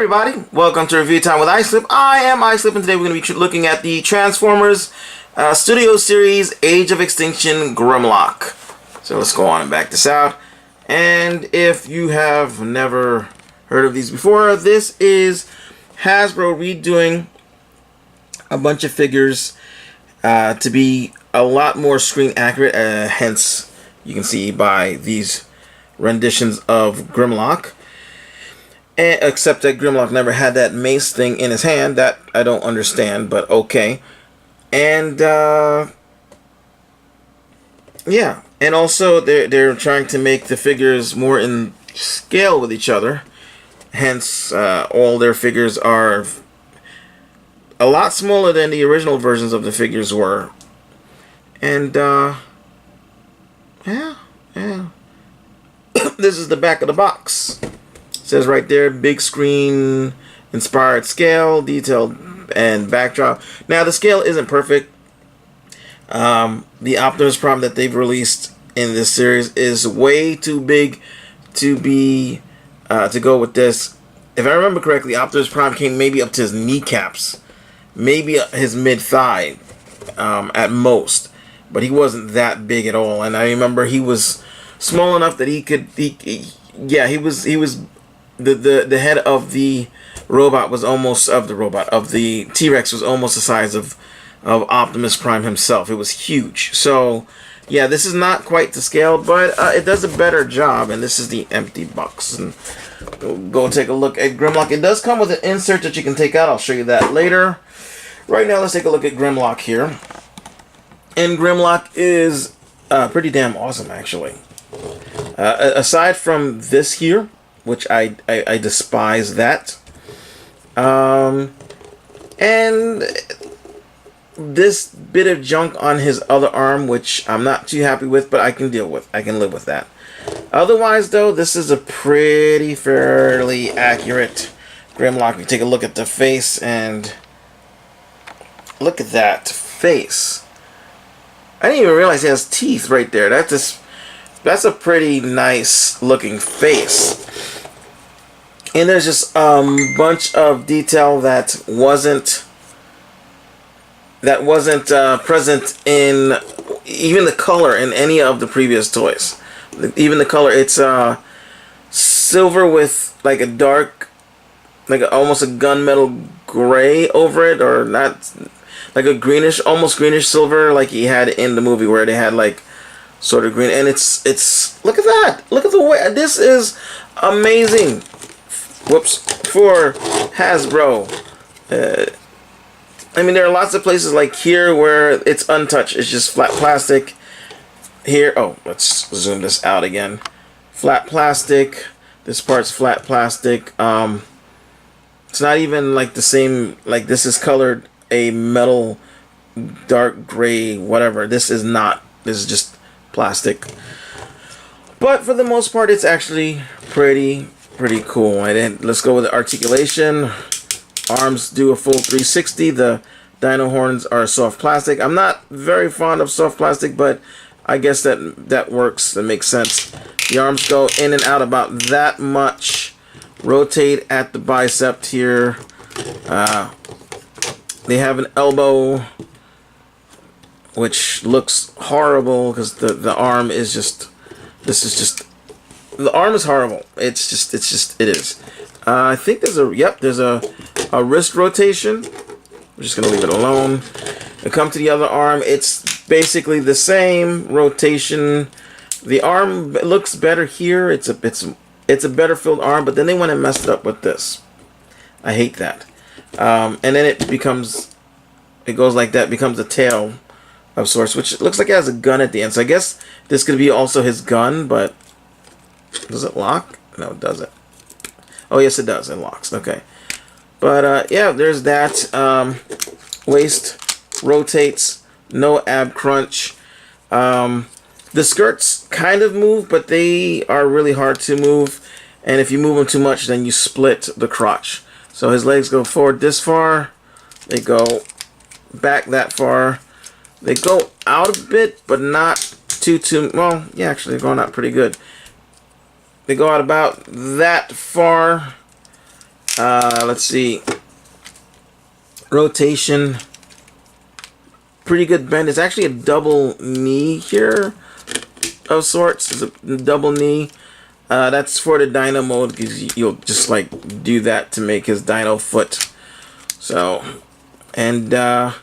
everybody, welcome to Review Time with iSlip. I am iSlip, and today we're going to be looking at the Transformers Studio Series Age of Extinction Grimlock. So let's go on and back this out. And if you have never heard of these before, this is Hasbro redoing a bunch of figures to be a lot more screen accurate, hence you can see by these renditions of Grimlock. Except that Grimlock never had that mace thing in his hand. That I don't understand, but okay. And yeah, and also they're trying to make the figures more in scale with each other. Hence, all their figures are a lot smaller than the original versions of the figures were. And yeah. This is the back of the box. It says right there, big screen, inspired scale, detailed, and backdrop. Now, the scale isn't perfect. The Optimus Prime that they've released in this series is way too big to be to go with this. If I remember correctly, Optimus Prime came maybe up to his kneecaps, maybe his mid-thigh at most, but he wasn't that big at all. And I remember he was small enough that he could. He was. The head of the robot was almost of the T-Rex was almost the size of Optimus Prime himself. It was huge. So yeah, this is not quite to scale, but it does a better job. And this is the empty box. And go take a look at Grimlock. It does come with an insert that you can take out. I'll show you that later. Right now, let's take a look at Grimlock here. And Grimlock is pretty damn awesome, actually. Aside from this here, which I despise that. And this bit of junk on his other arm, which I'm not too happy with, but I can deal with. I can live with that. Otherwise, though, this is a fairly accurate Grimlock. We take a look at the face, and look at that face. I didn't even realize he has teeth right there. That's a pretty nice looking face. And there's just a bunch of detail that wasn't present in even the color in any of the previous toys. Even the color, it's silver with like a dark, almost a gunmetal gray over it, or not, like a greenish, almost greenish silver, like he had in the movie where they had like sort of green. And it's look at that, look at the way this is amazing. Whoops, for Hasbro. I mean, there are lots of places like here where it's untouched. It's just flat plastic. Here, oh, let's zoom this out again. Flat plastic. This part's flat plastic. It's not even like the same, like this is colored a metal dark gray, whatever. This is not. This is just plastic. But for the most part, it's actually pretty cool. And then let's go with the articulation. Arms do a full 360. The dino horns are soft plastic. I'm not very fond of soft plastic, but I guess that works. That makes sense. The arms go in and out about that much. Rotate at the bicep here. They have an elbow, which looks horrible because the arm is just. This is just. The arm is horrible. It is. I think there's a wrist rotation. I'm just gonna leave it alone. And come to the other arm. It's basically the same rotation. The arm looks better here. It's a better filled arm, but then they went and messed it up with this. I hate that. And then it goes like that. Becomes a tail of sorts, which looks like it has a gun at the end. So I guess this could be also his gun, but. Does it lock? No, it doesn't. Oh, yes, it does. It locks. Okay. But, yeah, there's that. Waist rotates. No ab crunch. The skirts kind of move, but they are really hard to move. And if you move them too much, then you split the crotch. So his legs go forward this far. They go back that far. They go out a bit, but not too... Well, yeah, actually, they're going out pretty good. They go out about that far, Let's see. Rotation. Pretty good bend. It's actually a double knee here of sorts. It's a double knee. That's for the dyno mode, because you'll just like do that to make his dyno foot. So, and then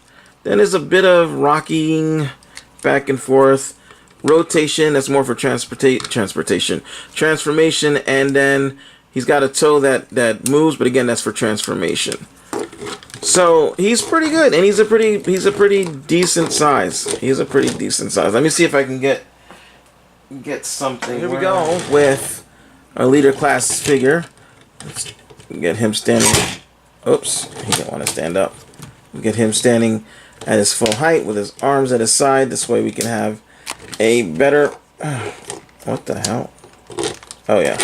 there's a bit of rocking back and forth. Rotation, that's more for transformation. And then he's got a toe that moves, but again, that's for transformation. So he's pretty good, and he's a pretty decent size. Let me see if I can get something. Here we go with our leader class figure. Let's get him standing. Oops, he didn't want to stand up. Get him standing at his full height with his arms at his side. This way we can have a better. What the hell? Oh yeah.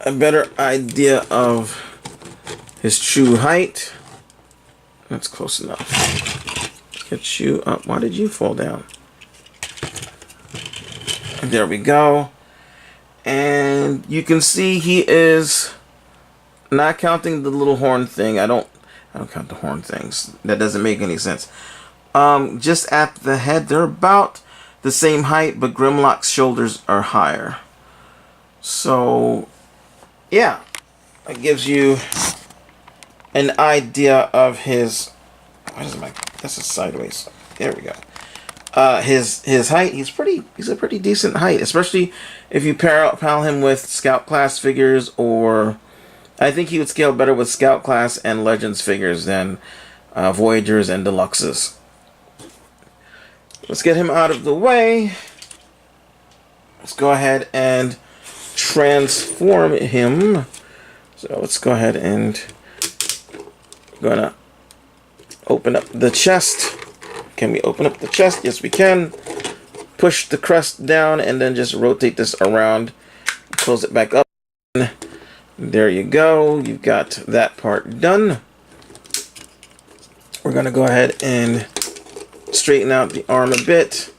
A better idea of his true height. That's close enough. Get you up. Why did you fall down? There we go. And you can see he is not counting the little horn thing. I don't count the horn things. That doesn't make any sense. Just at the head, they're about the same height, but Grimlock's shoulders are higher. So yeah, it gives you an idea of his. This is sideways. There we go. His height. He's a pretty decent height, especially if you parallel him with Scout class figures, or I think he would scale better with Scout class and Legends figures than Voyagers and Deluxes. Let's get him out of the way. Let's go ahead and transform him. So let's go ahead and gonna open up the chest. Can we open up the chest? Yes, we can. Push the crest down and then just rotate this around. Close it back up. There you go. You've got that part done. We're gonna go ahead and straighten out the arm a bit.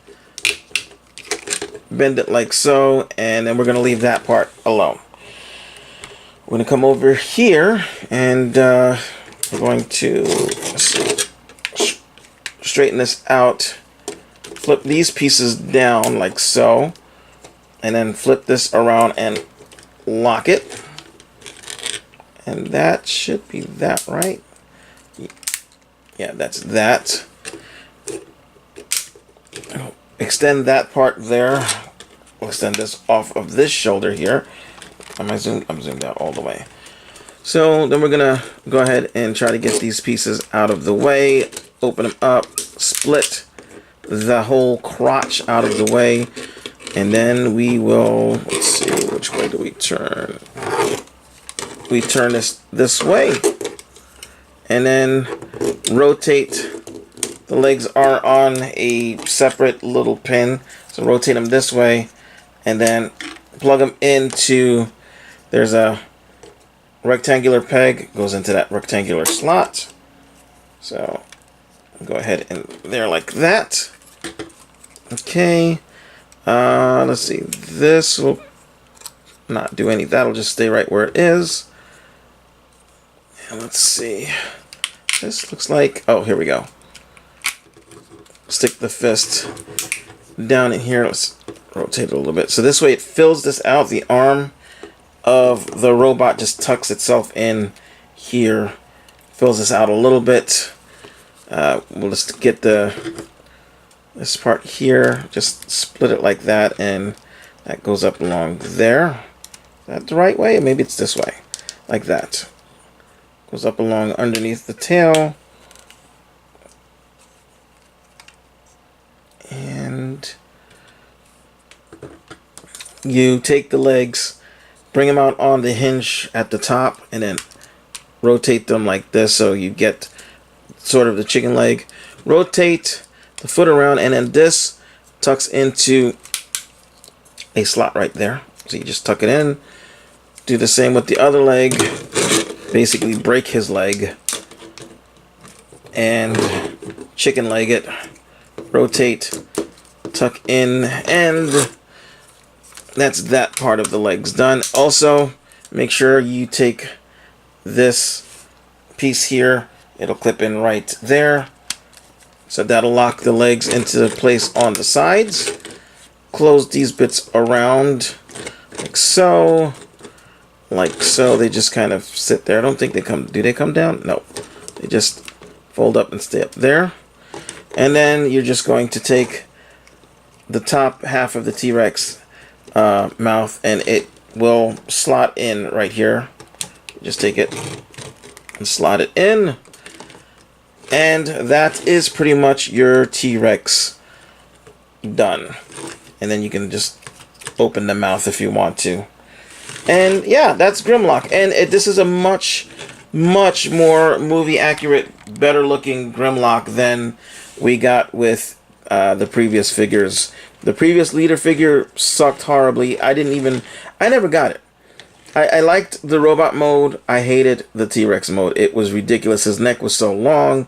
Bend it like so, and then we're going to leave that part alone. We're going to come over here, and we're going to straighten this out. Flip these pieces down like so, and then flip this around and lock it. And that should be that, right? Yeah, that's that. Extend that part there. We'll extend this off of this shoulder here. I'm zoomed out all the way. So then we're gonna go ahead and try to get these pieces out of the way. Open them up, split the whole crotch out of the way, and then we will, let's see, which way do we turn? We turn this way, and then rotate. The legs are on a separate little pin, so rotate them this way, and then plug them into, there's a rectangular peg, goes into that rectangular slot. So go ahead and there like that. Okay, let's see, this will not do any, that'll just stay right where it is. And let's see, this looks like, oh, here we go. Stick the fist down in here. Let's rotate it a little bit. So this way it fills this out. The arm of the robot just tucks itself in here. Fills this out a little bit. We'll just get this part here. Just split it like that, and that goes up along there. Is that the right way? Maybe it's this way. Like that. Goes up along underneath the tail. And you take the legs, bring them out on the hinge at the top, and then rotate them like this so you get sort of the chicken leg. Rotate the foot around, and then this tucks into a slot right there. So you just tuck it in. Do the same with the other leg. Basically break his leg and chicken leg it. Rotate, tuck in, and that's that part of the legs done. Also, make sure you take this piece here. It'll clip in right there. So that'll lock the legs into place on the sides. Close these bits around like so. Like so. They just kind of sit there. I don't think they come... Do they come down? No. They just fold up and stay up there. And then you're just going to take the top half of the T-Rex mouth, and it will slot in right here. Just take it and slot it in. And that is pretty much your T-Rex done. And then you can just open the mouth if you want to. And yeah, that's Grimlock. And this is a much more movie accurate, better looking Grimlock than we got with the previous figures. The previous leader figure sucked horribly. I never got it. I liked the robot mode. I hated the T-Rex mode. It was ridiculous. His neck was so long.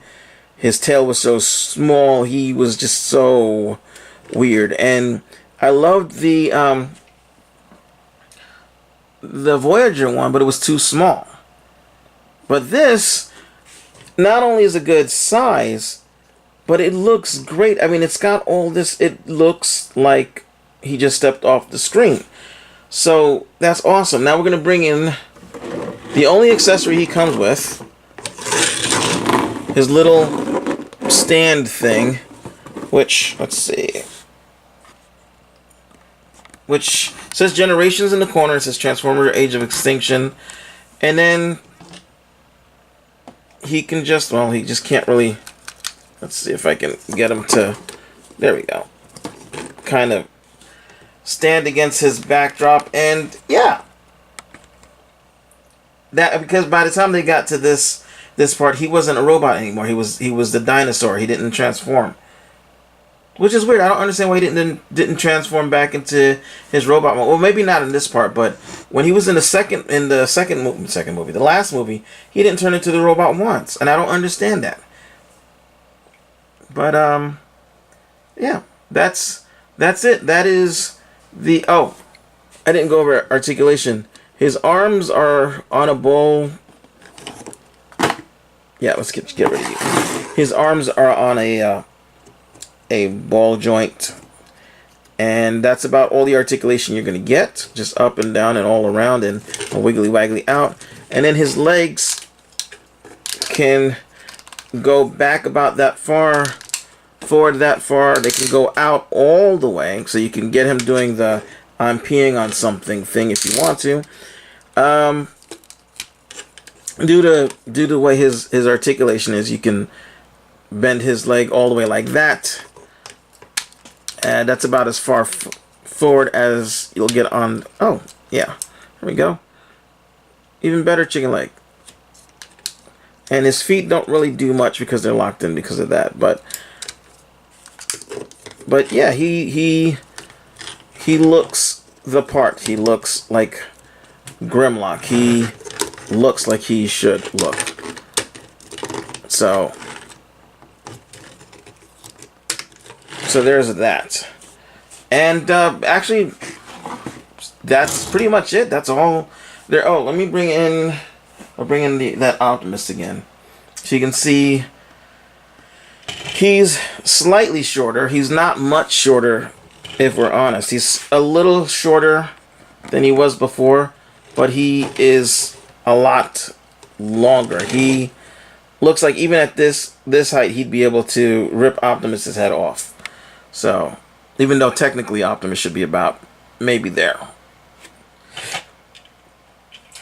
His tail was so small. He was just so weird. And I loved the Voyager one, but it was too small. But this not only is a good size, but it looks great. I mean, it's got all this. It looks like he just stepped off the screen. So that's awesome. Now we're going to bring in the only accessory he comes with. His little stand thing. Which, let's see. Which says Generations in the corner. It says Transformer Age of Extinction. And then he can just, well, he just can't really, let's see if I can get him to, there we go. Kind of stand against his backdrop, and yeah, that, because by the time they got to this part, he wasn't a robot anymore. He was the dinosaur. He didn't transform, which is weird. I don't understand why he didn't transform back into his robot mode. Well, maybe not in this part, but when he was in the last movie, he didn't turn into the robot once, and I don't understand that. But yeah, that's it. That is the, oh, I didn't go over articulation. His arms are on a ball. Yeah, let's get rid of you. His arms are on a ball joint, and that's about all the articulation you're gonna get. Just up and down and all around, and a wiggly waggly out. And then his legs can go back about that far, forward that far. They can go out all the way, so you can get him doing the I'm peeing on something thing if you want to. Due to the way his articulation is, you can bend his leg all the way like that, and that's about as far forward as you'll get on. Oh yeah, there we go. Even better chicken leg. And his feet don't really do much because they're locked in because of that, but yeah, he looks the part. He looks like Grimlock. He looks like he should look. So there's that. And actually, that's pretty much it. That's all there. Oh, let me bring in that Optimus again, so you can see he's slightly shorter. He's not much shorter, if we're honest. He's a little shorter than he was before, but he is a lot longer. He looks like even at this height, he'd be able to rip Optimus's head off. So, even though technically Optimus should be about maybe there.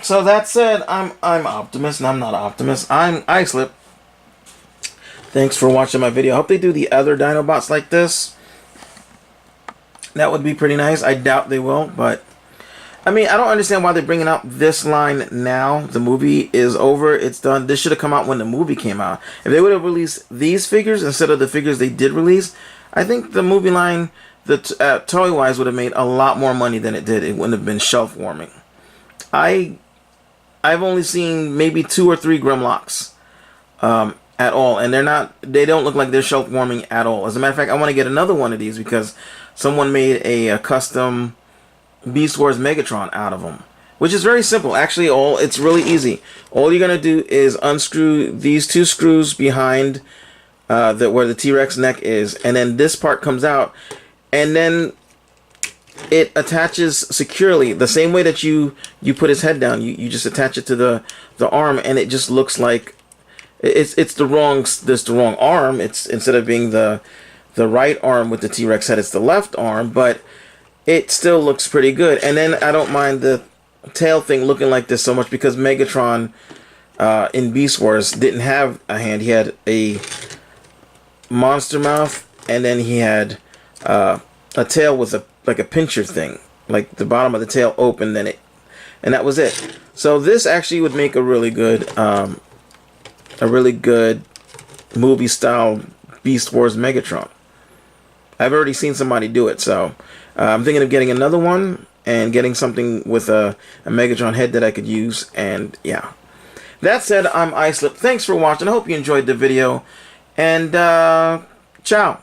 So that said, I'm Optimus, and I'm not Optimus. I'm Islip. Thanks for watching my video. I hope they do the other Dinobots like this. That would be pretty nice. I doubt they will, but I mean, I don't understand why they're bringing out this line now. The movie is over. It's done. This should have come out when the movie came out. If they would have released these figures instead of the figures they did release, I think the movie line, toy-wise, would have made a lot more money than it did. It wouldn't have been shelf-warming. I've only seen maybe 2 or 3 Grimlocks at all, and they don't look like they're shelf-warming at all. As a matter of fact, I want to get another one of these because someone made a custom Beast Wars Megatron out of them, which is very simple. Actually, it's really easy. All you're gonna do is unscrew these two screws behind where the T-Rex neck is, and then this part comes out, and then it attaches securely the same way that you put his head down. You just attach it to the arm, and it just looks like it's the wrong arm. It's, instead of being the right arm with the T-Rex head, it's the left arm, but it still looks pretty good. And then I don't mind the tail thing looking like this so much, because Megatron in Beast Wars didn't have a hand. He had a monster mouth, and then he had a tail with like a pincher thing, like the bottom of the tail open, and that was it. So this actually would make a really good movie style Beast Wars Megatron. I've already seen somebody do it, so I'm thinking of getting another one and getting something with a Megatron head that I could use. And yeah, that said, I'm Islip. Thanks for watching. I hope you enjoyed the video, and ciao.